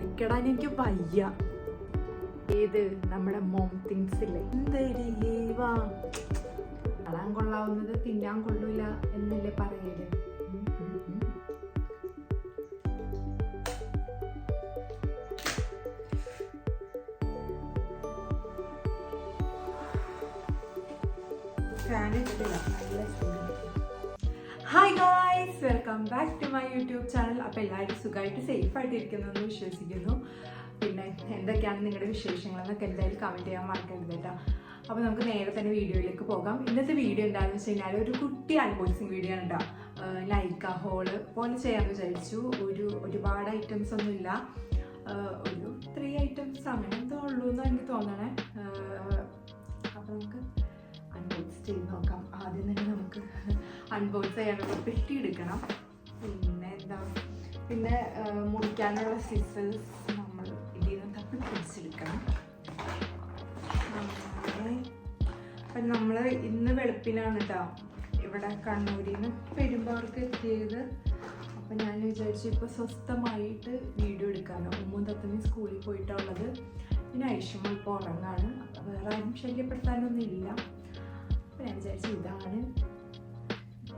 പൊളിക്കടാൻ എനിക്ക് വയ്യ. ഏത് നമ്മുടെ മോം തിങ്സ് ഇല്ലേ, എന്തേവാ കാണാൻ കൊള്ളാവുന്നത് തിന്നാൻ കൊള്ളൂല എന്നല്ലേ പറയല്. Hi guys, welcome back to my YouTube channel. അപ്പോൾ എല്ലാവരും സുഖമായിട്ട് സേഫായിട്ട് ഇരിക്കുന്നതെന്ന് വിശ്വസിക്കുന്നു. പിന്നെ എന്തൊക്കെയാണ് നിങ്ങളുടെ വിശേഷങ്ങളെന്നൊക്കെ എന്തായാലും കമൻറ്റ് ചെയ്യാൻ മറക്കരുത് കേട്ടോ. അപ്പോൾ നമുക്ക് നേരെ തന്നെ വീഡിയോയിലേക്ക് പോകാം. ഇന്നത്തെ വീഡിയോ എന്താണെന്ന് വെച്ച് കഴിഞ്ഞാൽ ഒരു കുട്ടി അൺബോക്സിങ് വീഡിയോ ആണ് കേട്ടോ. ലൈക്ക ഹോള് പോലെ ചെയ്യാമെന്ന് വിചാരിച്ചു. ഒരുപാട് ഐറ്റംസ് ഒന്നുമില്ല, ഒരു 3 ഐറ്റംസ് അങ്ങനെ എന്തോ ഉള്ളൂ എന്നാണ് എനിക്ക് തോന്നണേ. അപ്പോൾ നമുക്ക് അൺബോക്സ് ചെയ്ത് നോക്കാം. ആദ്യം തന്നെ നമുക്ക് അൺബോക്സ് ചെയ്യാനുള്ള പെട്ടി എടുക്കണം. പിന്നെ മുറിക്കാനുള്ള സിസേഴ്സ് നമ്മൾ ഇതിൽ നിന്ന് തപ്പി പിടിച്ചെടുക്കണം. അപ്പം നമ്മൾ ഇന്ന് വെളുപ്പിനാണ് കേട്ടോ ഇവിടെ കണ്ണൂരിൽ നിന്ന് പെരുമ്പാവൂർക്ക് എത്തിയത്. അപ്പം ഞാൻ വിചാരിച്ചു ഇപ്പോൾ സ്വസ്ഥമായിട്ട് വീഡിയോ എടുക്കാമല്ലോ. ഉമ്മും തത്തമ്മയും സ്കൂളിൽ പോയിട്ടുള്ളത്. പിന്നെ ഐഷും ഇപ്പോൾ ഉറങ്ങാണ്. അപ്പം വേറെ ആരും ശല്യപ്പെടുത്താനൊന്നും ഇല്ല. അപ്പം ഞാൻ വിചാരിച്ചു ഇതാണ്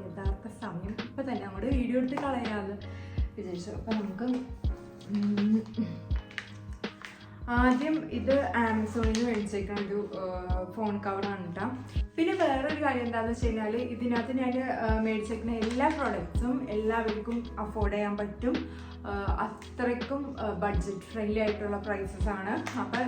യഥാർത്ഥ സമയം, ഇപ്പം തന്നെ അങ്ങോട്ട് വീഡിയോ എടുത്ത് കളയാമെന്ന് വിചാരിച്ചു. അപ്പം നമുക്ക് ആദ്യം ഇത് ആമസോണിൽ നിന്ന് മേടിച്ചേക്കുന്ന ഒരു ഫോൺ കവറാണ് കേട്ടോ. പിന്നെ വേറൊരു കാര്യം എന്താണെന്ന് വെച്ച് കഴിഞ്ഞാൽ ഇതിനകത്ത് ഞാൻ മേടിച്ചേക്കുന്ന എല്ലാ പ്രോഡക്റ്റ്സും എല്ലാവർക്കും അഫോർഡ് ചെയ്യാൻ പറ്റും. അത്രയ്ക്കും ബഡ്ജറ്റ് ഫ്രണ്ട്ലി ആയിട്ടുള്ള പ്രൈസസ് ആണ്. അപ്പം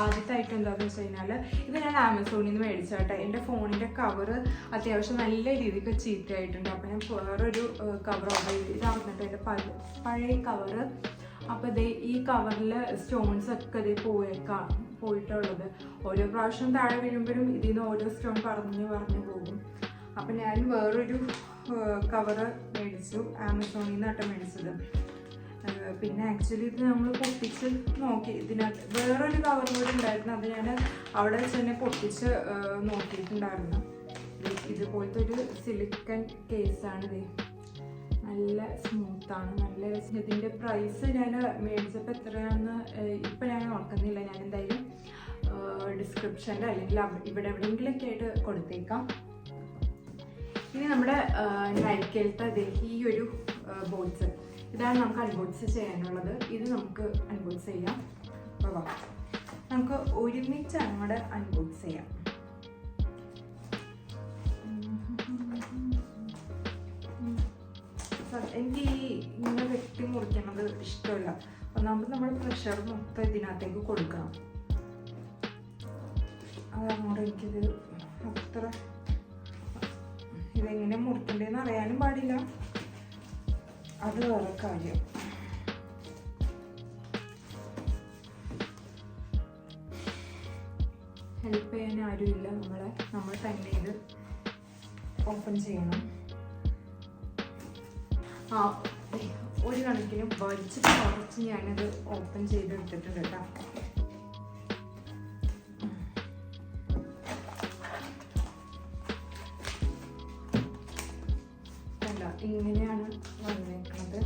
ആദ്യത്തെ ഐറ്റം എന്താണെന്ന് വെച്ച് കഴിഞ്ഞാൽ ഇത് ഞാൻ ആമസോണിൽ നിന്ന് മേടിച്ചാട്ടെ. എൻ്റെ ഫോണിൻ്റെ കവറ് അത്യാവശ്യം നല്ല രീതിക്ക് ചീത്തയായിട്ടുണ്ട്. അപ്പം ഞാൻ വേറൊരു കവർ ഓർഡർ ചെയ്തു. ഇതാവുന്നുണ്ട് എൻ്റെ പഴയ കവറ്. അപ്പോൾ ഈ കവറിൽ സ്റ്റോൺസ് ഒക്കെ പോയിട്ടുള്ളത്. ഓരോ പ്രാവശ്യം താഴെ വീഴുമ്പോഴും ഇതിൽ നിന്ന് ഓരോ സ്റ്റോൺ പറഞ്ഞു പോകും. അപ്പം ഞാൻ വേറൊരു കവറ് മേടിച്ചു, ആമസോണിൽ നിന്നാട്ടോ മേടിച്ചത്. പിന്നെ ആക്ച്വലി ഇത് നമ്മൾ പൊട്ടിച്ച് നോക്കി. ഇതിനകത്ത് വേറൊരു കവർ കൂടി ഉണ്ടായിരുന്നു, അത് ഞാൻ അവിടെ വെച്ച് തന്നെ പൊട്ടിച്ച് നോക്കിയിട്ടുണ്ടായിരുന്നു. ഇതുപോലത്തെ ഒരു സിലിക്കൺ കേസാണിത്. നല്ല സ്മൂത്താണ്, നല്ല രസം. ഇതിൻ്റെ പ്രൈസ് ഞാൻ മേടിച്ചപ്പോൾ എത്രയാണെന്ന് ഇപ്പം ഞാൻ ഓർക്കുന്നില്ല. ഞാൻ എന്തായാലും ഡിസ്ക്രിപ്ഷനിൽ അല്ലെങ്കിൽ ഇവിടെ എവിടെയെങ്കിലൊക്കെ ആയിട്ട് കൊടുത്തേക്കാം. ഇനി നമ്മുടെ നൈക്കയിലത്തെ ഈ ഒരു ബോക്സ്, ഇതാണ് നമുക്ക് അൺബോക്സ് ചെയ്യാനുള്ളത്. ഇത് നമുക്ക് അൺബോക്സ് ചെയ്യാം. അപ്പോൾ നമുക്ക് ഒരുമിച്ച് അങ്ങോട്ട് അൺബോക്സ് ചെയ്യാം. എനിക്ക് ഇങ്ങനെ വെട്ടി മുറിക്കുന്നത് ഇഷ്ടമല്ല. ഒന്നാമത് നമ്മൾ പ്രഷർ മൊത്തം ഇതിനകത്തേക്ക് കൊടുക്കണം. അതങ്ങോട്ട് എനിക്കിത് അത്ര ഇതെങ്ങനെ മുറിക്കണ്ടേന്ന് അറിയാനും പാടില്ല. അത് വേറെ കാര്യം. ഹെൽപ്പ് ചെയ്യാൻ ആരുമില്ല. നമ്മൾ തന്നെ ഇത് ഓപ്പൺ ചെയ്യണം. ഒരു കണക്കിന് വലിച്ചിട്ട് കുറച്ച് ഞാനത് ഓപ്പൺ ചെയ്തെടുത്തിട്ടുണ്ട് കേട്ടോ. അല്ല, ഇങ്ങനെയാണ് വന്നേക്കുന്നത്.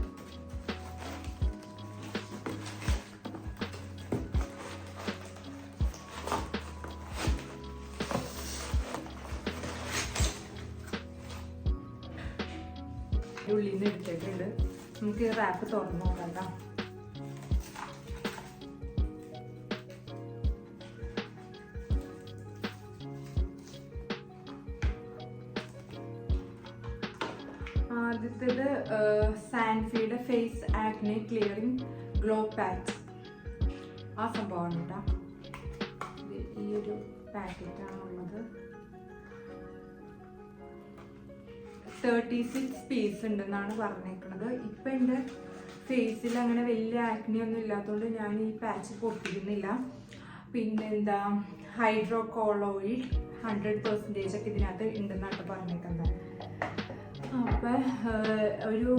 ഉള്ളിൽ നിന്ന് എടുത്തിട്ടുണ്ട്. നമുക്ക് ഈ റാപ്പ് തുറന്നു നോക്കാം. ആദ്യത്തേത് സാൻഫിയുടെ face acne clearing glow patch. ആ സംഭവമാണ് കേട്ടോ. ഈ ഒരു പാക്കറ്റാണുള്ളത്. 36 പീസ് ഉണ്ടെന്നാണ് പറഞ്ഞേക്കുന്നത്. ഇപ്പം എൻ്റെ ഫേസിൽ അങ്ങനെ വലിയ ആക്നി ഒന്നും ഇല്ലാത്തതുകൊണ്ട് ഞാൻ ഈ പാച്ച് പൊട്ടിക്കുന്നില്ല. പിന്നെന്താ, ഹൈഡ്രോകോളോയിഡ് 100% ഒക്കെ ഇതിനകത്ത് ഉണ്ടെന്നാണ് പറഞ്ഞേക്കുന്നത്. അപ്പം ഒരു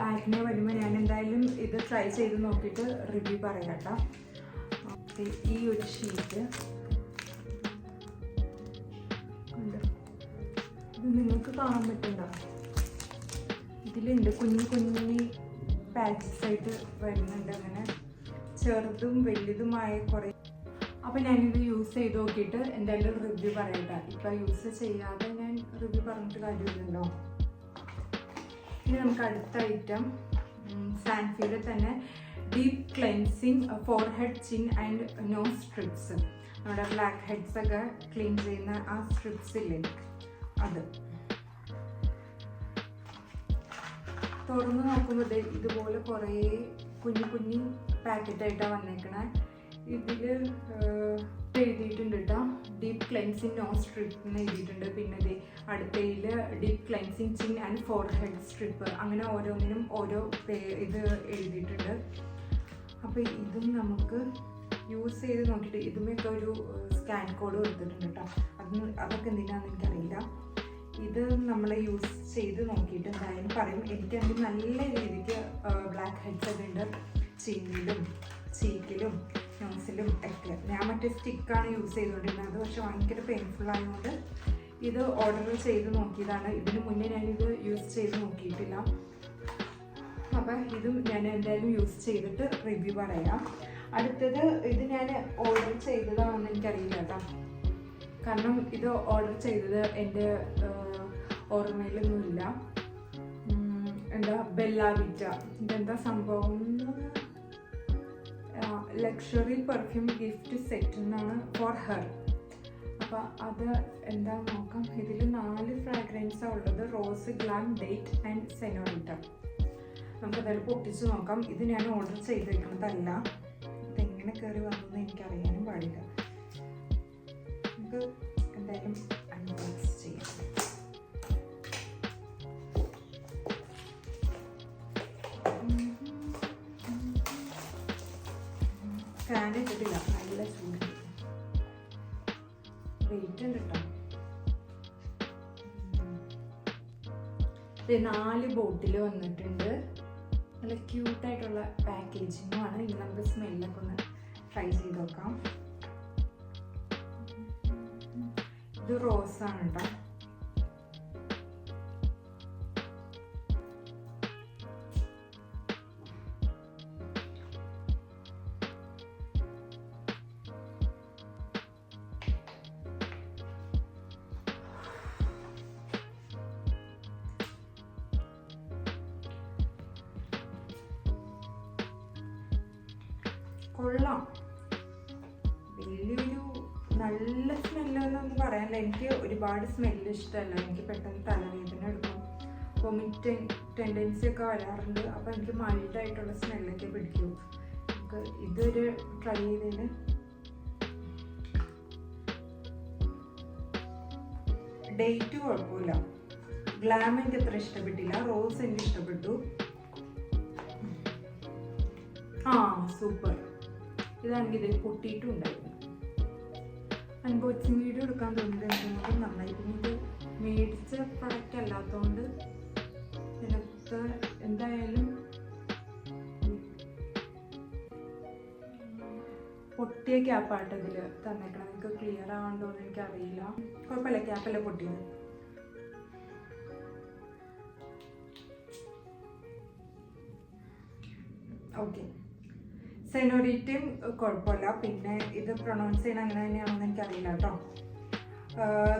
ആക്നെ വരുമ്പോൾ ഞാൻ എന്തായാലും ഇത് ട്രൈ ചെയ്ത് നോക്കിയിട്ട് റിവ്യൂ പറയാം കേട്ടോ. ഈ ഒരു ഷീറ്റ് ഇത് നിങ്ങൾക്ക് കാണാൻ പറ്റുന്നുണ്ടോ? ഇതിലുണ്ട് കുഞ്ഞി പാച്ചസ് ആയിട്ട് വരുന്നുണ്ട്. അങ്ങനെ ചെറുതും വലുതുമായ കുറേ. അപ്പോൾ ഞാനിത് യൂസ് ചെയ്ത് നോക്കിയിട്ട് എന്തായാലും റിവ്യൂ പറയട്ടെ. ഇപ്പം യൂസ് ചെയ്യാതെ ഞാൻ റിവ്യൂ പറഞ്ഞിട്ട് കാര്യമില്ലല്ലോ. ഇനി നമുക്ക് അടുത്ത ഐറ്റം സാൻഫിയുടെ തന്നെ deep cleansing forehead chin and nose strips. നമ്മുടെ ബ്ലാക്ക് ഹെഡ്സ് ഒക്കെ ക്ലീൻ ചെയ്യുന്ന ആ സ്ട്രിപ്സ് ഇല്ലേ, അത് തുറന്ന് നോക്കുമ്പോൾ ഇതുപോലെ കുറേ കുഞ്ഞു കുഞ്ഞു പാക്കറ്റായിട്ടാണ് വന്നേക്കണേ. ഇതിൽ എഴുതിയിട്ടുണ്ട് കേട്ടോ, ഡീപ്പ് ക്ലെൻസിങ് നോസ് സ്ട്രിപ്പ് എന്ന് എഴുതിയിട്ടുണ്ട്. പിന്നെ അടുത്തയിൽ deep cleansing chin and forehead strip, അങ്ങനെ ഓരോന്നിനും ഓരോ ഇത് എഴുതിയിട്ടുണ്ട്. അപ്പോൾ ഇതും നമുക്ക് യൂസ് ചെയ്ത് നോക്കിയിട്ട് ഇതുമൊക്കെ ഒരു സ്കാൻ കോഡ് കൊടുത്തിട്ടുണ്ട് കേട്ടോ. അതൊക്കെ എന്തിനാണെന്ന് എനിക്കറിയില്ല. ഇത് നമ്മൾ യൂസ് ചെയ്ത് നോക്കിയിട്ട് എന്തായാലും പറയും. എനിക്കാണെങ്കിൽ നല്ല രീതിക്ക് ബ്ലാക്ക് ഹെഡ്സ് ഒക്കെ ഉണ്ട്, ചിന്നിലും ചീക്കിലും നോസിലും ഒക്കെ. ഞാൻ മറ്റേ സ്റ്റിക്കാണ് യൂസ് ചെയ്തുകൊണ്ടിരുന്നത്, അത് പക്ഷെ ഭയങ്കര പെയിൻഫുൾ ആയതുകൊണ്ട് ഇത് ഓർഡർ ചെയ്ത് നോക്കിയതാണ്. ഇതിന് മുന്നേ ഞാനിത് യൂസ് ചെയ്ത് നോക്കിയിട്ടില്ല. അപ്പം ഇതും ഞാൻ എന്തായാലും യൂസ് ചെയ്തിട്ട് റിവ്യൂ പറയാം. അടുത്തത് ഇത് ഞാൻ ഓർഡർ ചെയ്തതാണെന്ന് എനിക്കറിയില്ല കേട്ടോ, കാരണം ഇത് ഓർഡർ ചെയ്തത് എൻ്റെ ഓർമ്മയിലൊന്നുമില്ല. എന്താ ബെല്ലാവിറ്റ, ഇതെന്താ സംഭവം, ലക്ഷറി പെർഫ്യൂം ഗിഫ്റ്റ് സെറ്റ് എന്നാണ് ഫോർ ഹെർ. അപ്പോൾ അത് എന്താ നോക്കാം. ഇതിൽ 4 ഫ്രാഗ്രൻസാണ് ഉള്ളത്, rose, glam, date and senorita. നമുക്കതായത് പൊട്ടിച്ച് നോക്കാം. ഇത് ഞാൻ ഓർഡർ ചെയ്തേക്കുന്നതല്ല, ഇതെങ്ങനെ കയറി വന്നതെന്ന് എനിക്കറിയാനും പാടില്ല. നമുക്ക് എന്തായാലും അൺബോക്സ് ചെയ്യാം. ഫാൻ ഇട്ടിട്ടില്ല, നല്ല ചൂട്. വെയിറ്റ് ഉണ്ട് കേട്ടോ. 4 ബോട്ടിൽ വന്നിട്ടുണ്ട്. നല്ല ക്യൂട്ടായിട്ടുള്ള പാക്കേജിങ്ങുമാണ്. ഇനി നമുക്ക് സ്മെല്ലൊക്കെ ഒന്ന് ട്രൈ ചെയ്ത് നോക്കാം. ഇത് റോസാണ് കേട്ടോ. കൊള്ളാം, വലിയൊരു നല്ല സ്മെല്ലെന്നൊന്നും പറയാനില്ല. എനിക്ക് ഒരുപാട് സ്മെല്ല് ഇഷ്ടമല്ല. എനിക്ക് പെട്ടെന്ന് തലവേദന എടുക്കും, വൊമിറ്റിങ് ടെൻഡൻസി ഒക്കെ വരാറുണ്ട്. അപ്പോൾ എനിക്ക് മൈൽഡായിട്ടുള്ള സ്മെല്ലൊക്കെ പിടിക്കും. നമുക്ക് ഇതൊരു ട്രൈ ചെയ്തതിന് ഡേറ്റ് കുഴപ്പമില്ല. ഗ്ലാം എനിക്ക് അത്ര ഇഷ്ടപ്പെട്ടില്ല, റോസ് എനിക്ക് ഇഷ്ടപ്പെട്ടു. സൂപ്പർ. ഇതാണെങ്കിൽ ഇതിൽ പൊട്ടിയിട്ടും ഉണ്ടായിരുന്നു. അൺബോക്സിങ് വീഡിയോ എടുക്കാൻ തോന്നിയിട്ട് നന്നായി. പിന്നെ ഇത് മേടിച്ച പ്രൊഡക്റ്റ് അല്ലാത്തതുകൊണ്ട് ഇതിനകത്ത് എന്തായാലും പൊട്ടിയ ക്യാപ്പായിട്ട് ഇതിൽ തന്നേക്കണം. എനിക്ക് ക്ലിയർ ആവാണ്ടോന്ന് എനിക്കറിയില്ല. കുഴപ്പമില്ല, ക്യാപ്പല്ലേ പൊട്ടിയത്. ഓക്കെ, സെനോറിറ്റയും കുഴപ്പമില്ല. പിന്നെ ഇത് പ്രൊണൗൺസ് ചെയ്യണം അങ്ങനെ തന്നെയാണെന്ന് എനിക്കറിയില്ല കേട്ടോ.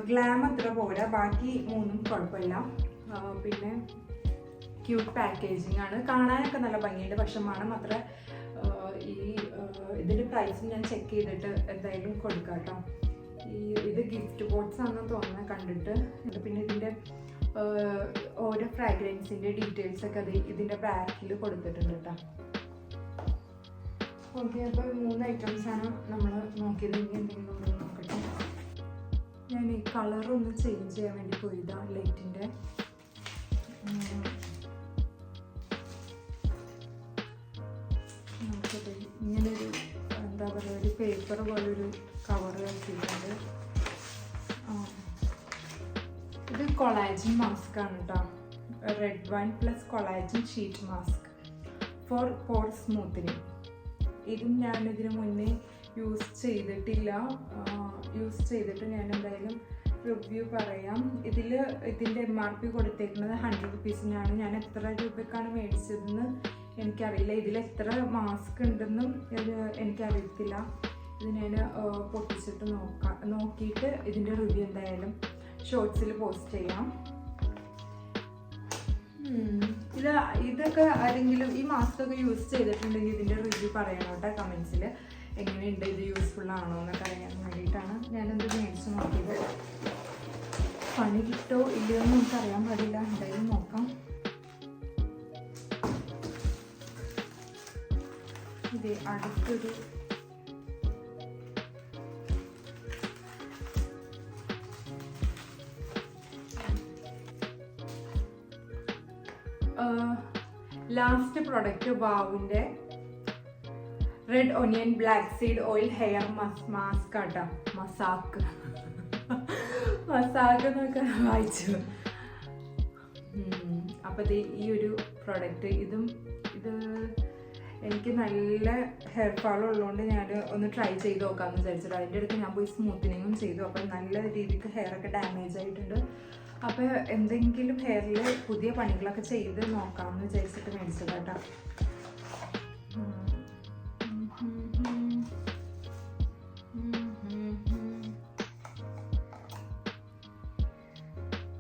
ഗ്ലാം അത്ര പോരാ, ബാക്കി 3ഉം കുഴപ്പമില്ല. പിന്നെ ക്യൂട്ട് പാക്കേജിങ് ആണ്, കാണാനൊക്കെ നല്ല ഭംഗിയുണ്ട്. പക്ഷെ മണം അത്ര ഇതിൻ്റെ പ്രൈസ് ഞാൻ ചെക്ക് ചെയ്തിട്ട് എന്തായാലും കൊടുക്കാം കേട്ടോ. ഇത് ഗിഫ്റ്റ് ബോക്സ് ആണെന്ന് തോന്നുന്നത് കണ്ടിട്ട്. പിന്നെ ഇതിൻ്റെ ഓരോ ഫ്രാഗ്രൻസിൻ്റെ ഡീറ്റെയിൽസൊക്കെ അത് ഇതിൻ്റെ ബാക്കിൽ കൊടുത്തിട്ടുണ്ട് കേട്ടോ. ഓക്കെ, അപ്പോൾ 3 ഐറ്റംസാണ് നമ്മൾ നോക്കിയത്. ഇനി എന്തെങ്കിലും നോക്കട്ടെ. ഞാൻ ഈ കളറൊന്ന് ചേഞ്ച് ചെയ്യാൻ വേണ്ടി പോയതാണ് ലൈറ്റിൻ്റെ. നമുക്കത് ഇങ്ങനൊരു എന്താ പറയുക, ഒരു പേപ്പർ പോലൊരു കവർ വെച്ചിട്ടുണ്ട്. ഇത് കൊളാജിൻ മാസ്ക് ആണ് കേട്ടോ. Red wine plus collagen sheet mask for pore smoothening. ഇതും ഞാനിതിന് മുന്നേ യൂസ് ചെയ്തിട്ടില്ല. യൂസ് ചെയ്തിട്ട് ഞാൻ എന്തായാലും റിവ്യൂ പറയാം. ഇതിൻ്റെ MRP കൊടുത്തേക്കുന്നത് 100 റുപ്പീസിനാണ്. ഞാൻ എത്ര രൂപയ്ക്കാണ് മേടിച്ചതെന്ന് എനിക്കറിയില്ല ഇതിൽ എത്ര മാസ്ക് ഉണ്ടെന്നും എനിക്കറിയത്തില്ല. ഇത് ഞാൻ പൊട്ടിച്ചിട്ട് നോക്കിയിട്ട് ഇതിൻ്റെ റിവ്യൂ എന്തായാലും ഷോർട്സിൽ പോസ്റ്റ് ചെയ്യാം. ഇതൊക്കെ ആരെങ്കിലും ഈ മാസ്ക് ഒക്കെ യൂസ് ചെയ്തിട്ടുണ്ടെങ്കിൽ ഇതിൻ്റെ റിവ്യൂ പറയണം കേട്ടോ കമൻസിൽ. എങ്ങനെയുണ്ട്, ഇത് യൂസ്ഫുൾ ആണോ എന്നൊക്കെ അറിയാൻ വേണ്ടിയിട്ടാണ് ഞാനെന്ത് മേടിച്ച് നോക്കിയത്. പണി കിട്ടോ ഇല്ലയോ എന്ന് നമുക്കറിയാൻ പാടില്ല, എന്തായാലും നോക്കാം. ഇത് അടുത്തൊരു ലാസ്റ്റ് പ്രൊഡക്റ്റ് വാവിൻ്റെ red onion black seed oil hair mask ആട്ടോ. മസാക്ക് എന്നൊക്കെ വായിച്ചു. അപ്പോൾ ഈ ഒരു പ്രൊഡക്റ്റ് ഇത് എനിക്ക് നല്ല ഹെയർ ഫാൾ ഉള്ളതുകൊണ്ട് ഞാൻ ഒന്ന് ട്രൈ ചെയ്ത് നോക്കാമെന്ന് വിചാരിച്ചിട്ട് അതിൻ്റെ അടുത്ത് ഞാൻ പോയി സ്മൂത്തനിങ്ങും ചെയ്തു. അപ്പോൾ നല്ല രീതിക്ക് ഹെയറൊക്കെ ഡാമേജ് ആയിട്ടുണ്ട്. അപ്പോൾ എന്തെങ്കിലും ഹെയറിൽ പുതിയ പണികളൊക്കെ ചെയ്ത് നോക്കാമെന്ന് വിചാരിച്ചിട്ട് മേടിച്ചത് കേട്ടോ.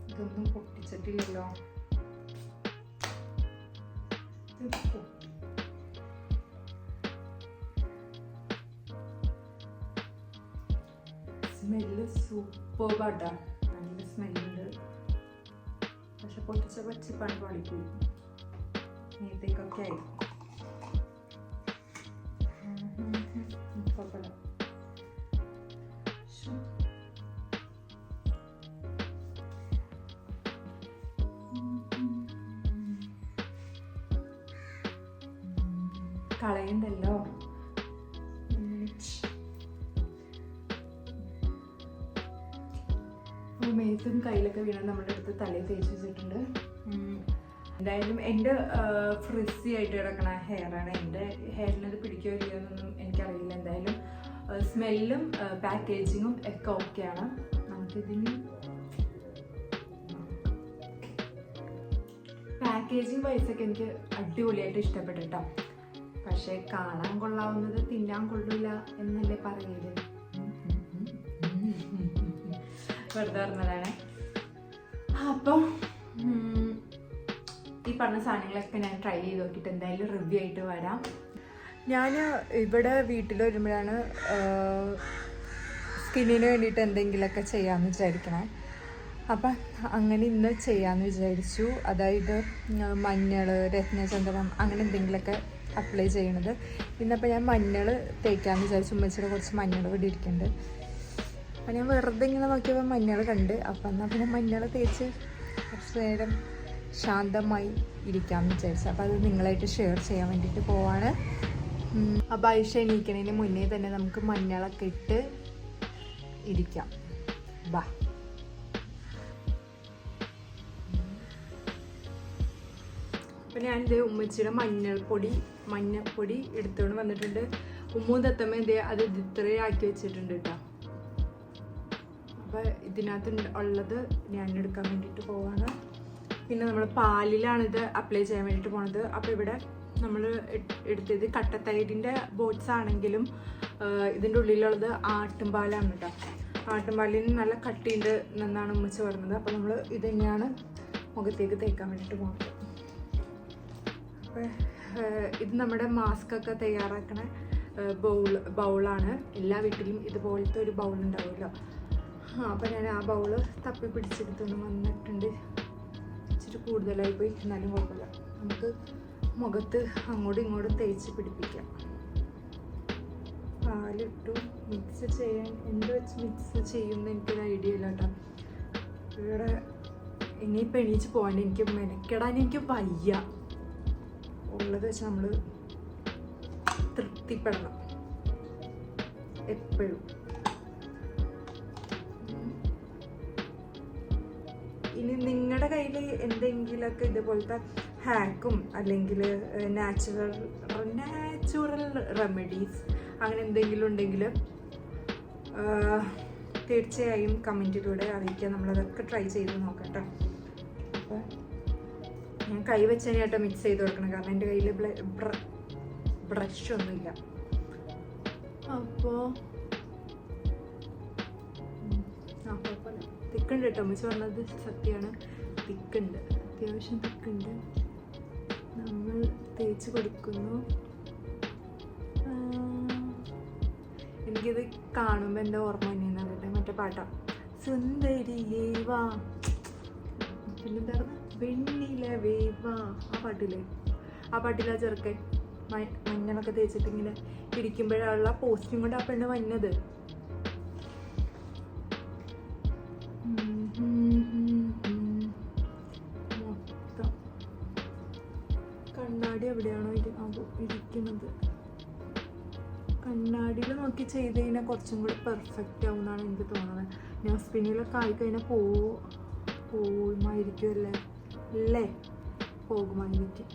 ഇതൊന്നും പൊട്ടിച്ചിട്ടില്ലല്ലോ. സ്മെല്ല് സൂപ്പർബാട്ടാ, നല്ല സ്മെല്ലുണ്ട്. പക്ഷെ പൊട്ടിച്ച പച്ചിപ്പാണ് പാടിപ്പോയി, നേരത്തേക്കൊക്കെ ആയി. കുഴപ്പമില്ല. കളയണ്ടല്ലോ. മേത്തും കയ്യിലൊക്കെ വീണാൽ നമ്മുടെ അടുത്ത് തലയിൽ തേച്ച് വെച്ചിട്ടുണ്ട്. എന്തായാലും എൻ്റെ ഫ്രിസി ആയിട്ട് കിടക്കണ ഹെയറാണ്. എൻ്റെ ഹെയറിനത് പിടിക്കുകയോ ഇല്ലയോ എന്നൊന്നും എനിക്കറിയില്ല. എന്തായാലും സ്മെല്ലും പാക്കേജിങ്ങും ഒക്കെ ഓക്കെയാണ്. നമുക്കിതിന് പാക്കേജിങ് വൈസൊക്കെ എനിക്ക് അടിപൊളിയായിട്ട് ഇഷ്ടപ്പെട്ടിട്ടോ. പക്ഷേ കാണാൻ കൊള്ളാവുന്നത് തിന്നാൻ കൊള്ളില്ല എന്നല്ലേ പറയല്. വെറുതെ പറഞ്ഞതാണ്. അപ്പം ഈ പറഞ്ഞ സാധനങ്ങളൊക്കെ ഞാൻ ട്രൈ ചെയ്ത് നോക്കിയിട്ട് എന്തായാലും റിവ്യൂ ആയിട്ട് വരാം. ഞാൻ ഇവിടെ വീട്ടിൽ വരുമ്പോഴാണ് സ്കിന്നിന് വേണ്ടിയിട്ട് എന്തെങ്കിലുമൊക്കെ ചെയ്യാമെന്ന് വിചാരിക്കണേ. അപ്പം അങ്ങനെ ഇന്ന് ചെയ്യാമെന്ന് വിചാരിച്ചു. അതായത് മഞ്ഞൾ, രത്നചന്ദനം അങ്ങനെ എന്തെങ്കിലുമൊക്കെ അപ്ലൈ ചെയ്യണത്. ഇന്നപ്പോൾ ഞാൻ മഞ്ഞൾ തേക്കാമെന്ന് വിചാരിച്ചു. ഉമ്മച്ചിയുടെ കുറച്ച് മഞ്ഞൾ ഇവിടെ ഇരിക്കുന്നുണ്ട്. അപ്പം ഞാൻ വെറുതെ ഇങ്ങനെ നോക്കിയപ്പോൾ മഞ്ഞൾ കണ്ട്. അപ്പം എന്നാൽ പിന്നെ മഞ്ഞൾ തേച്ച് കുറച്ച് നേരം ശാന്തമായി ഇരിക്കാമെന്ന് വിചാരിച്ചു. അപ്പോൾ അത് നിങ്ങളായിട്ട് ഷെയർ ചെയ്യാൻ വേണ്ടിയിട്ട് പോവാണ്. അപ്പോൾ ഐഷ എണീക്കണതിന് മുന്നേ തന്നെ നമുക്ക് മഞ്ഞളൊക്കെ ഇട്ട് ഇരിക്കാം. ബാ. അപ്പം ഞാനിത് ഉമ്മച്ചിയുടെ മഞ്ഞൾപ്പൊടി എടുത്തുകൊണ്ട് വന്നിട്ടുണ്ട്. ഉമ്മും തത്തമ്മ ഇതേ അത് ഇത്രയും ആക്കി വെച്ചിട്ടുണ്ട് കേട്ടോ. അപ്പോൾ ഇതിനകത്ത് ഉള്ളത് ഞാൻ എടുക്കാൻ വേണ്ടിയിട്ട് പോവാണ്. പിന്നെ നമ്മൾ പാലിലാണിത് അപ്ലൈ ചെയ്യാൻ വേണ്ടിയിട്ട് പോണത്. അപ്പോൾ ഇവിടെ നമ്മൾ എടുത്തത് കട്ടത്തൈരിൻ്റെ ബോട്ട്സ് ആണെങ്കിലും ഇതിൻ്റെ ഉള്ളിലുള്ളത് ആട്ടുംപാലാണ് കേട്ടോ. ആട്ടുംപാലിന് നല്ല കട്ടിയുണ്ട് എന്നാണ് ഉമ്മച്ചി പറഞ്ഞത്. അപ്പോൾ നമ്മൾ ഇത് തന്നെയാണ് മുഖത്തേക്ക് തേക്കാൻ വേണ്ടിയിട്ട് പോകുന്നത്. അപ്പോൾ ഇത് നമ്മുടെ മാസ്കൊക്കെ തയ്യാറാക്കണ ബൗളാണ്. എല്ലാ വീട്ടിലും ഇതുപോലത്തെ ഒരു ബൗൾ ഉണ്ടാവുമല്ലോ. അപ്പോൾ ഞാൻ ആ ബൗള് തപ്പി പിടിച്ചെടുത്തുകൊണ്ട് വന്നിട്ടുണ്ട്. ഇച്ചിരി കൂടുതലായി പോയി, എന്നാലും കുഴപ്പമില്ല. നമുക്ക് മുഖത്ത് അങ്ങോട്ടും ഇങ്ങോട്ടും തേച്ച് പിടിപ്പിക്കാം. പാലിട്ടു മിക്സ് ചെയ്യാൻ എന്ത് വെച്ച് മിക്സ് ചെയ്യുമെന്ന് എനിക്കൊരു ഐഡിയ ഇല്ല കേട്ടോ. ഇവിടെ ഇനിയിപ്പോൾ എണീച്ച് പോകാണ്ട് എനിക്ക് മെനക്കെടാൻ എനിക്ക് വയ്യ. ഉള്ളത് വെച്ച് നമ്മൾ തൃപ്തിപ്പെടണം എപ്പോഴും. ഇനി നിങ്ങളുടെ കയ്യിൽ എന്തെങ്കിലുമൊക്കെ ഇതുപോലത്തെ ഹാക്കും അല്ലെങ്കിൽ നാച്ചുറൽ റെമഡീസ് അങ്ങനെ എന്തെങ്കിലും ഉണ്ടെങ്കിൽ തീർച്ചയായും കമൻറ്റിലൂടെ അറിയിക്കുക. നമ്മളതൊക്കെ ട്രൈ ചെയ്ത് നോക്കാം കേട്ടോ. അപ്പോൾ ഞാൻ കൈ വെച്ചതിനായിട്ട് മിക്സ് ചെയ്ത് കൊടുക്കണം, കാരണം എൻ്റെ കയ്യിൽ ബ്രഷ് ഒന്നുമില്ല. അപ്പോൾ കുഴപ്പമില്ല, തിക്കുണ്ട് കേട്ടോ. അമ്മച്ചി പറഞ്ഞത് സത്യമാണ്, തിക്കുണ്ട്, അത്യാവശ്യം തിക്കുണ്ട്. നമ്മൾ തേച്ച് കൊടുക്കുന്നു. എനിക്കിത് കാണുമ്പോൾ എൻ്റെ ഓർമ്മ തന്നെയെന്ന് അറിയട്ടെ, മറ്റേ പാട്ടാ സുന്ദരിയേ വാ, പിന്നെന്തായിരുന്നു വെണ്ണിലവേ വാ, ആ പാട്ടില്ലേ, ആ പാട്ടിലാ ചെറുക്കൻ മഞ്ഞളൊക്കെ തേച്ചിട്ട് ഇങ്ങനെ ഇരിക്കുമ്പോഴുള്ള പോസ്റ്റും കൊണ്ട് ആ പെണ്ണ് വന്നത്. മൊത്തം കണ്ണാടി എവിടെയാണോ ഇരിക്കുന്നത്, കണ്ണാടിയിൽ നോക്കി ചെയ്ത് കഴിഞ്ഞാൽ കുറച്ചും കൂടി പെർഫെക്റ്റ് ആവും എന്നാണ് എനിക്ക് തോന്നുന്നത്. ഞാൻ സ്പിന്നിലൊക്കെ ആയിക്കഴിഞ്ഞാൽ പോകുമായിരിക്കും അല്ലേ, പോകുമായിരിക്കും.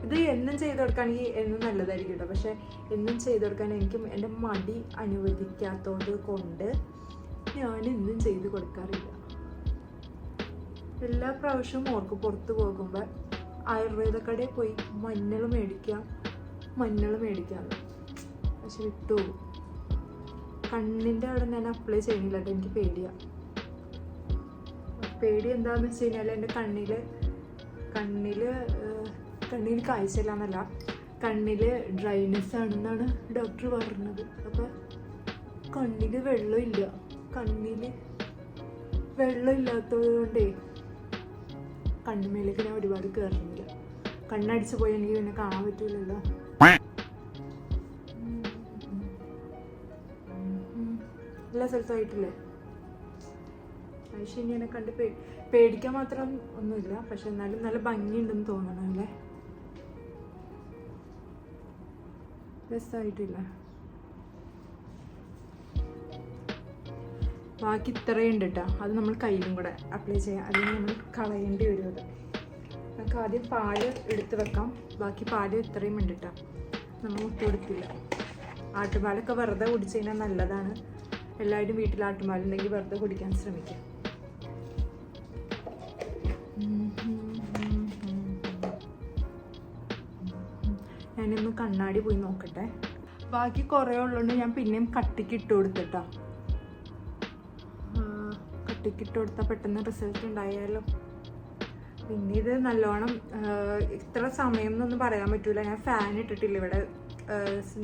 ഇത് എന്നും ചെയ്ത് കൊടുക്കുകയാണെങ്കിൽ എന്നും നല്ലതായിരിക്കും കേട്ടോ. പക്ഷെ എന്നും ചെയ്ത് കൊടുക്കാൻ എനിക്ക് എൻ്റെ മടി അനുവദിക്കാത്തത് കൊണ്ട് ഞാൻ എന്നും ചെയ്ത് കൊടുക്കാറില്ല. എല്ലാ പ്രാവശ്യവും ഓർക്കും പുറത്ത് പോകുമ്പോൾ ആയുർവേദ കടയിൽ പോയി മഞ്ഞൾ മേടിക്കാമെന്ന്, പക്ഷെ വിട്ടുപോകും. കണ്ണിൻ്റെ അവിടെ ഞാൻ അപ്ലൈ ചെയ്യണില്ല കേട്ടോ, എനിക്ക് പേടിയാണ്. പേടി എന്താണെന്ന് വെച്ച് കഴിഞ്ഞാൽ എൻ്റെ കണ്ണിന് കാഴ്ചയില്ല എന്നല്ല, കണ്ണിൽ ഡ്രൈനെസ് ആണെന്നാണ് ഡോക്ടർ പറഞ്ഞത്. അപ്പോൾ കണ്ണിൽ വെള്ളമില്ലാത്തത് കൊണ്ടേ കണ്ണുമേലേക്ക് ഞാൻ ഒരുപാട് കയറുന്നില്ല. കണ്ണടിച്ച് പോയി എനിക്ക് പിന്നെ കാണാൻ പറ്റൂലല്ലോ. എല്ലാ സ്ഥലത്തും ആയിട്ടില്ലേ. പക്ഷെ എന്നെ കണ്ട് പേടിക്കാൻ മാത്രം ഒന്നുമില്ല, പക്ഷെ എന്നാലും നല്ല ഭംഗിയുണ്ടെന്ന് തോന്നണം അല്ലേ, രസമായിട്ടില്ല. ബാക്കി ഇത്രയുണ്ട് കേട്ടോ, അത് നമ്മൾ കയ്യിലും കൂടെ അപ്ലൈ ചെയ്യാം, അല്ലെങ്കിൽ നമ്മൾ കളയേണ്ടി വരും. അത് നമുക്ക് ആദ്യം പാല് എടുത്ത് വെക്കാം. ബാക്കി പാല് ഇത്രയും ഉണ്ട് കേട്ടോ, നമ്മൾ മുട്ട കൊടുത്തില്ല. ആട്ടുപാലൊക്കെ വെറുതെ കുടിച്ച് കഴിഞ്ഞാൽ നല്ലതാണ്. എല്ലാവരും വീട്ടിൽ ആട്ടുപാലുണ്ടെങ്കിൽ വെറുതെ കുടിക്കാൻ ശ്രമിക്കാം. ഞാനൊന്ന് കണ്ണാടി പോയി നോക്കട്ടെ. ബാക്കി കുറേ ഉള്ളതുകൊണ്ട് ഞാൻ പിന്നെയും കട്ടിക്ക് ഇട്ട് കൊടുത്തിട്ടാ. കട്ടിക്ക് ഇട്ട് കൊടുത്താൽ പെട്ടെന്ന് റിസൾട്ട് ഉണ്ടായാലോ. പിന്നെ ഇത് നല്ലോണം ഇത്ര സമയം എന്നൊന്നും പറയാൻ പറ്റൂല. ഞാൻ ഫാൻ ഇട്ടിട്ടില്ല ഇവിടെ,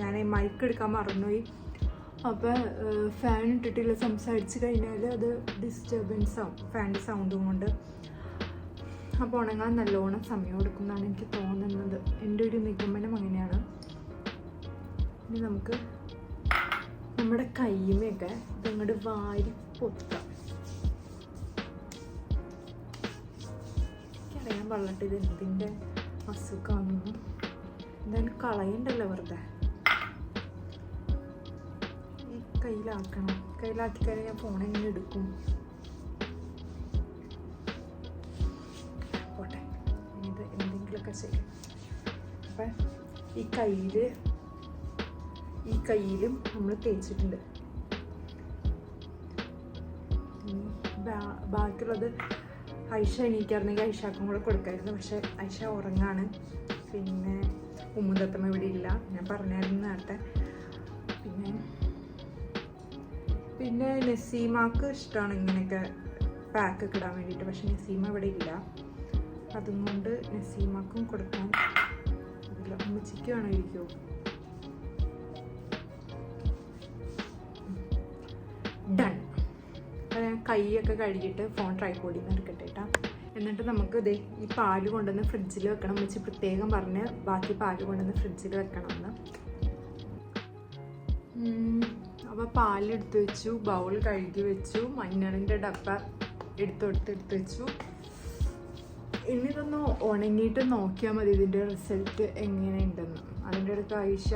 ഞാൻ മൈക്ക് എടുക്കാൻ മറന്നുപോയി. അപ്പോൾ ഫാൻ ഇട്ടിട്ടില്ല, സംസാരിച്ച് കഴിഞ്ഞാൽ അത് ഡിസ്റ്റർബൻസ് ആവും ഫാനിൻ്റെ സൗണ്ടും കൊണ്ട്. അപ്പോൾ ഉണങ്ങാൻ നല്ലോണം സമയം എടുക്കുന്നതാണ് എനിക്ക് തോന്നുന്നത്. എൻ്റെ ഒരു നിഗമനം അങ്ങനെയാണ്. ഇനി നമുക്ക് നമ്മുടെ കയ്യുമൊക്കെ ഇതങ്ങോട്ട് വാരി പൊത്താം. എനിക്കറിയാൻ പാടില്ല ഇത് എന്തിൻ്റെ അസുഖമാണെന്ന്. എന്തായാലും കളയണ്ടല്ലോ വെറുതെ. ഈ കയ്യിലാക്കണം. കയ്യിലാക്കി കഴിഞ്ഞാൽ ഞാൻ ഫോൺ എങ്ങനെ എടുക്കും? പോട്ടെ, ഇത് എന്തെങ്കിലുമൊക്കെ ചെയ്യും. അപ്പം ഈ കയ്യിലും നമ്മൾ തേച്ചിട്ടുണ്ട്. ബാക്കിയുള്ളത് ഐഷ എണീക്കായിരുന്നെങ്കിൽ ഐഷാക്കും കൂടെ കൊടുക്കായിരുന്നു. പക്ഷെ ഐഷ ഉറങ്ങാണ്. പിന്നെ ഉമ്മുദത്തമ്മ ഇവിടെ ഇല്ല, ഞാൻ പറഞ്ഞായിരുന്നു നേരത്തെ. പിന്നെ നസീമാക്ക് ഇഷ്ടമാണ് ഇങ്ങനെയൊക്കെ പാക്കൊക്കെ ഇടാൻ വേണ്ടിയിട്ട്. പക്ഷെ നസീമ ഇവിടെ ഇല്ല, അതുകൊണ്ട് നസീമാക്കും കൊടുക്കാൻ അതില്ല. ഉമ്മച്ചിക്ക് വേണം ഇരിക്കുമോ? ഡൺ. അപ്പോൾ ഞാൻ കൈയൊക്കെ കഴുകിയിട്ട് ഫോൺ ട്രൈപോഡിൽ നിന്ന് എടുക്കട്ടെ കേട്ടോ. എന്നിട്ട് നമുക്ക് ഈ പാല് കൊണ്ടുവന്ന് ഫ്രിഡ്ജിൽ വെക്കണം. വെച്ച് പ്രത്യേകം പറഞ്ഞ് ബാക്കി പാല് കൊണ്ടുവന്ന് ഫ്രിഡ്ജിൽ വെക്കണമെന്ന്. അപ്പോൾ പാലെടുത്ത് വെച്ചു, ബൗൾ കഴുകി വെച്ചു, മഞ്ഞളിൻ്റെ ഡപ്പ എടുത്ത് വെച്ചു. ഇനി ഇതൊന്ന് ഉണങ്ങിയിട്ട് നോക്കിയാൽ മതി ഇതിൻ്റെ റിസൾട്ട് എങ്ങനെയുണ്ടെന്ന്. അതിൻ്റെ അടുത്ത് ഐഷ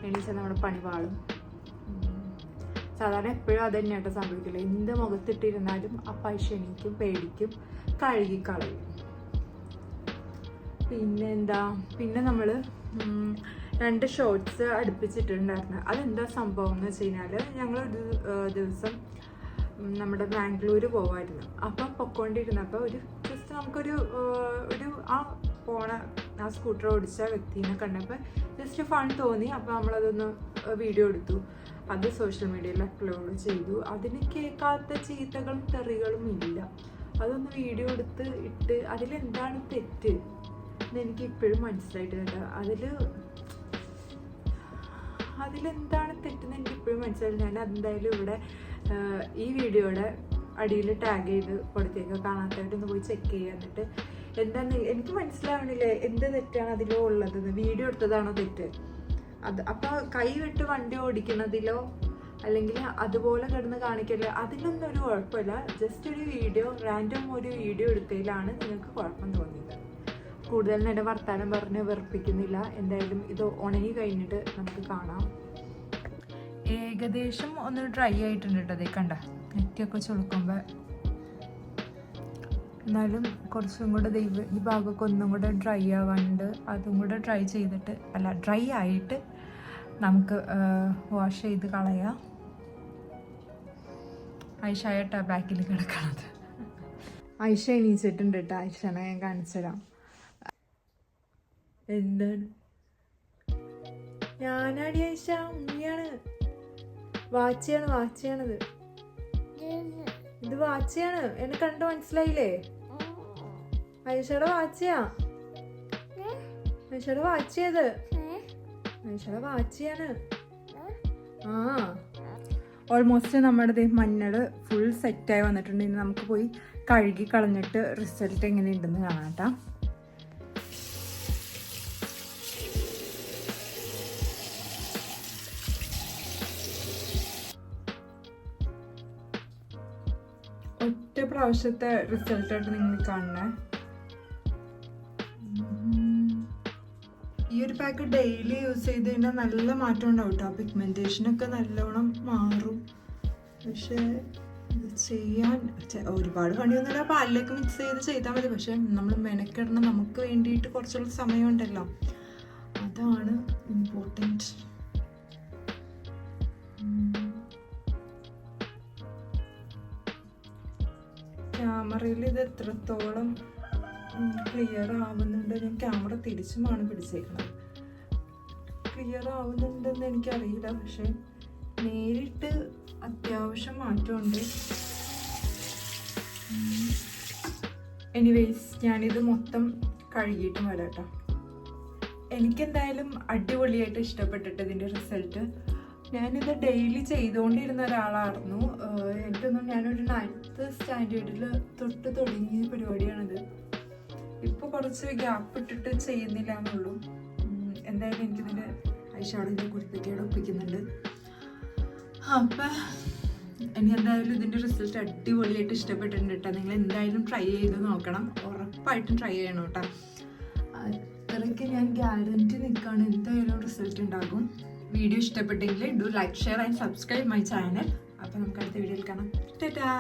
എണീച്ചാൽ നമ്മുടെ പണി പാളും. സാധാരണ എപ്പോഴും അത് തന്നെയായിട്ട് സംഭവിക്കില്ല. എന്ത് മുഖത്തിട്ടിരുന്നാലും അപ്പം ഐഷ എണീക്കും, പേടിക്കും, കഴുകിക്കളയും. പിന്നെ നമ്മൾ 2 ഷോർട്സ് അടുപ്പിച്ചിട്ടുണ്ടായിരുന്നു. അതെന്താ സംഭവം എന്ന് വെച്ച് കഴിഞ്ഞാൽ, ഞങ്ങളൊരു ദിവസം നമ്മുടെ ബാംഗ്ലൂർ പോവായിരുന്നു. അപ്പം പൊക്കോണ്ടിരുന്നപ്പോൾ ഒരു ജസ്റ്റ് നമുക്കൊരു ആ സ്കൂട്ടർ ഓടിച്ച വ്യക്തിനെ കണ്ടപ്പോൾ ജസ്റ്റ് ഫൺ തോന്നി. അപ്പോൾ നമ്മളതൊന്ന് വീഡിയോ എടുത്തു. അത് സോഷ്യൽ മീഡിയയിൽ അപ്ലോഡ് ചെയ്തു. അതിന് കേൾക്കാത്ത ചീത്തകളും തെറികളും ഇല്ല. അതൊന്ന് വീഡിയോ എടുത്ത് ഇട്ട് അതിലെന്താണ് തെറ്റ് എന്ന് എനിക്ക് ഇപ്പോഴും മനസ്സിലായിട്ട് കേട്ടോ. അതിലെന്താണ് തെറ്റെന്ന് എനിക്ക് ഇപ്പോഴും മനസ്സിലായില്ല. ഞാൻ എന്തായാലും ഇവിടെ ഈ വീഡിയോയുടെ അടിയിൽ ടാഗ് ചെയ്ത് കൊടുത്തേക്ക്. കാണാത്തതായിട്ടൊന്ന് പോയി ചെക്ക് ചെയ്യുക. എന്നിട്ട് എന്താന്ന് എനിക്ക് മനസ്സിലാവണില്ലേ എന്ത് തെറ്റാണ് അതിലോ ഉള്ളതെന്ന്. വീഡിയോ എടുത്തതാണോ തെറ്റ്? അപ്പോൾ കൈ വിട്ട് വണ്ടി ഓടിക്കുന്നതിലോ അല്ലെങ്കിൽ അതുപോലെ കിടന്ന് കാണിക്കല്ലോ അതിലൊന്നും ഒരു കുഴപ്പമില്ല. ജസ്റ്റ് ഒരു വീഡിയോ റാൻഡം ഒരു വീഡിയോ എടുത്തതിലാണ് നിങ്ങൾക്ക് കുഴപ്പം തോന്നിയത്. കൂടുതൽ എൻ്റെ വർത്താനം പറഞ്ഞ് വെറുപ്പിക്കുന്നില്ല. എന്തായാലും ഇത് ഉണങ്ങി കഴിഞ്ഞിട്ട് നമുക്ക് കാണാം. ഏകദേശം ഒന്ന് ഡ്രൈ ആയിട്ടുണ്ട് കേട്ടോ. അതേ കണ്ട നെറ്റിയൊക്കെ ചുളുക്കുമ്പോൾ. എന്നാലും കുറച്ചും കൂടെ ഈ ഭാഗമൊക്കെ ഒന്നും കൂടെ ഡ്രൈ ആവാനുണ്ട്. അതും കൂടെ ഡ്രൈ ആയിട്ട് നമുക്ക് വാഷ് ചെയ്ത് കളയാം. ഐഷായിട്ടാ ബാക്കിൽ കിടക്കണത്. ഐഷ എണീച്ചിട്ടുണ്ട് കേട്ടോ. ഐഷനെ ഞാൻ കാണിച്ചുതരാം. എന്താണ് ഞാനാടി ഐഷ? ഉണ്ണിയാണ്. വാച്ചിയാണത്. ഇത് വാച്ചിയാണ്. എന്നെ കണ്ടു മനസ്സിലായില്ലേ? ഐഷയുടെ വാച്ചിയാ. ഐഷയുടെ വാച്ചിയത്. ഐഷയുടെ വാച്ചിയാണ്. ആ ഓൾമോസ്റ്റ് നമ്മുടെ മഞ്ഞള് ഫുൾ സെറ്റായി വന്നിട്ടുണ്ട്. ഇനി നമുക്ക് പോയി കഴുകി കളഞ്ഞിട്ട് റിസൾട്ട് എങ്ങനെയുണ്ടെന്ന് കാണാം കേട്ടോ. ഒറ്റ പ്രാവശ്യത്തെ റിസൾട്ടായിട്ട് നിങ്ങൾ കാണണേ. ഈ ഒരു പാക്ക് ഡെയിലി യൂസ് ചെയ്ത് കഴിഞ്ഞാൽ നല്ല മാറ്റം ഉണ്ടാവും കേട്ടോ. പിഗ്മെൻറ്റേഷനൊക്കെ നല്ലോണം മാറും. പക്ഷേ ഇത് ചെയ്യാൻ ഒരുപാട് പണിയൊന്നുമില്ല. പാലിലേക്ക് മിക്സ് ചെയ്താൽ മതി. പക്ഷെ നമ്മൾ മെനക്കിടണം. നമുക്ക് വേണ്ടിയിട്ട് കുറച്ചുള്ള സമയമുണ്ടല്ലോ, അതാണ് ഇമ്പോർട്ടൻറ്റ്. ക്യാമറയിൽ ഇത് എത്രത്തോളം ക്ലിയർ ആവുന്നുണ്ട്. ഞാൻ ക്യാമറ തിരിച്ചുമാണ് പിടിച്ചേക്കുന്നത്. ക്ലിയർ ആവുന്നുണ്ടെന്ന് എനിക്കറിയില്ല. പക്ഷെ നേരിട്ട് അത്യാവശ്യം മാറ്റമുണ്ട്. എനിവേയ്സ് ഞാനിത് മൊത്തം കഴുകിയിട്ട് വരാം കേട്ടോ. എനിക്കെന്തായാലും അടിപൊളിയായിട്ട് ഇഷ്ടപ്പെട്ടിട്ട് ഇതിൻ്റെ റിസൾട്ട്. ഞാനിത് ഡെയിലി ചെയ്തുകൊണ്ടിരുന്ന ഒരാളായിരുന്നു. എനിക്കൊന്നും ഞാനൊരു 9th സ്റ്റാൻഡേർഡിൽ തൊട്ട് തുടങ്ങിയ പരിപാടിയാണിത്. ഇപ്പോൾ കുറച്ച് ഗ്യാപ്പ് ഇട്ടിട്ട് ചെയ്യുന്നില്ല എന്നുള്ളൂ. എന്തായാലും എനിക്കിതിൻ്റെ ഐഷാഡിൻ്റെ കുരുത്തക്കേട് ഒപ്പിക്കുന്നുണ്ട്. അപ്പം എനിക്ക് എന്തായാലും ഇതിൻ്റെ റിസൾട്ട് അടിപൊളിയായിട്ട് ഇഷ്ടപ്പെട്ടിട്ടുണ്ട് കേട്ടോ. നിങ്ങൾ എന്തായാലും ട്രൈ ചെയ്ത് നോക്കണം. ഉറപ്പായിട്ടും ട്രൈ ചെയ്യണം കേട്ടോ. അത്രയ്ക്ക് ഞാൻ ഗ്യാരൻറ്റി നിൽക്കുകയാണ് എന്തായാലും റിസൾട്ട് ഉണ്ടാകും. വീഡിയോ ഇഷ്ടപ്പെട്ടെങ്കിൽ do like, share and subscribe my channel. അപ്പോൾ നമുക്ക് അടുത്ത വീഡിയോയിൽ കാണാം. ടാറ്റാ.